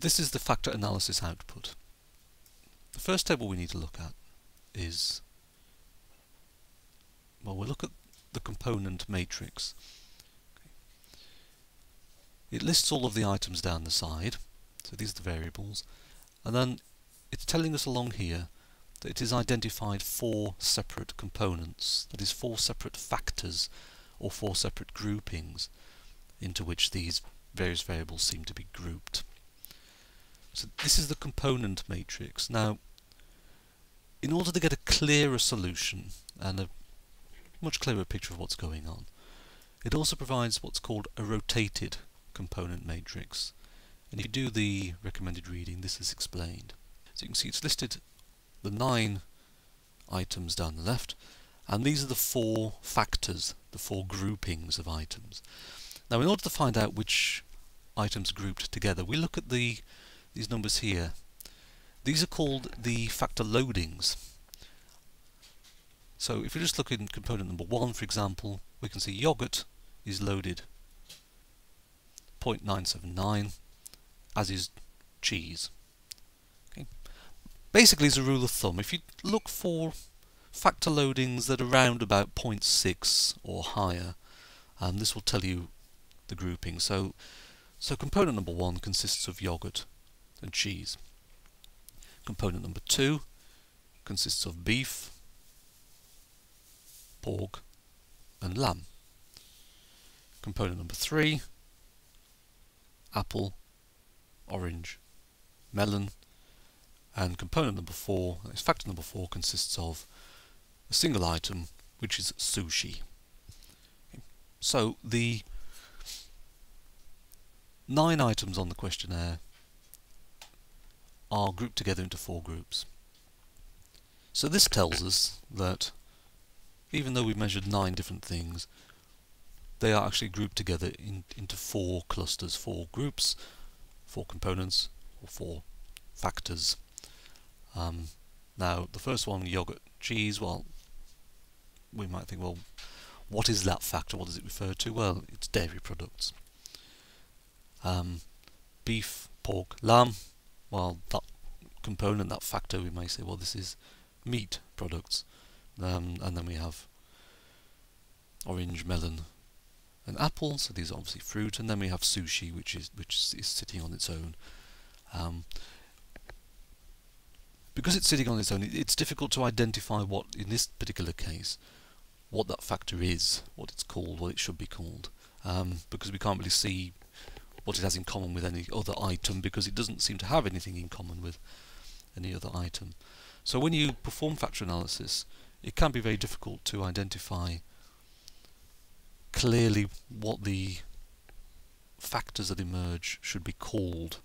This is the factor analysis output. The first table we need to look at is, well, we'll look at the component matrix. It lists all of the items down the side, so these are the variables, and then it's telling us along here that it has identified 4 separate components, that is 4 separate factors or 4 separate groupings into which these various variables seem to be grouped. So this is the component matrix. Now, in order to get a clearer solution and a much clearer picture of what's going on, it also provides what's called a rotated component matrix. And if you do the recommended reading, this is explained. So you can see it's listed the 9 items down the left, and these are the 4 factors, the 4 groupings of items. Now, in order to find out which items are grouped together, we look at these numbers here. These are called the factor loadings. So if we just look in component number 1, for example, we can see yogurt is loaded 0.979, as is cheese. Okay. Basically, as a rule of thumb, if you look for factor loadings that are around about 0.6 or higher, this will tell you the grouping. So component number 1 consists of yogurt and cheese. Component number 2 consists of beef, pork and lamb. Component number 3, apple, orange, melon, and component number 4, that is factor number 4, consists of a single item, which is sushi. Okay. So the 9 items on the questionnaire are grouped together into 4 groups. So this tells us that even though we've measured 9 different things, they are actually grouped together into 4 clusters, 4 groups, 4 components, or 4 factors. Now, the first one, yogurt, cheese, well, we might think, well, what is that factor? What does it refer to? Well, it's dairy products. Beef, pork, lamb, well, that component, that factor, we may say, well, this is meat products. And then we have orange, melon, and apple, so these are obviously fruit, and then we have sushi, which is sitting on its own. Because it's sitting on its own, it's difficult to identify what, in this particular case, what that factor is, what it's called, what it should be called, because we can't really see what it has in common with any other item, because it doesn't seem to have anything in common with any other item. So when you perform factor analysis, it can be very difficult to identify clearly what the factors that emerge should be called.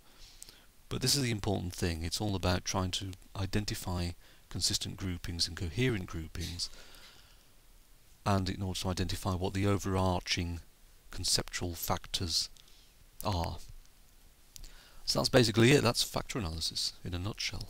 But this is the important thing. It's all about trying to identify consistent groupings and coherent groupings, and in order to identify what the overarching conceptual factors are. So that's basically it. That's factor analysis in a nutshell.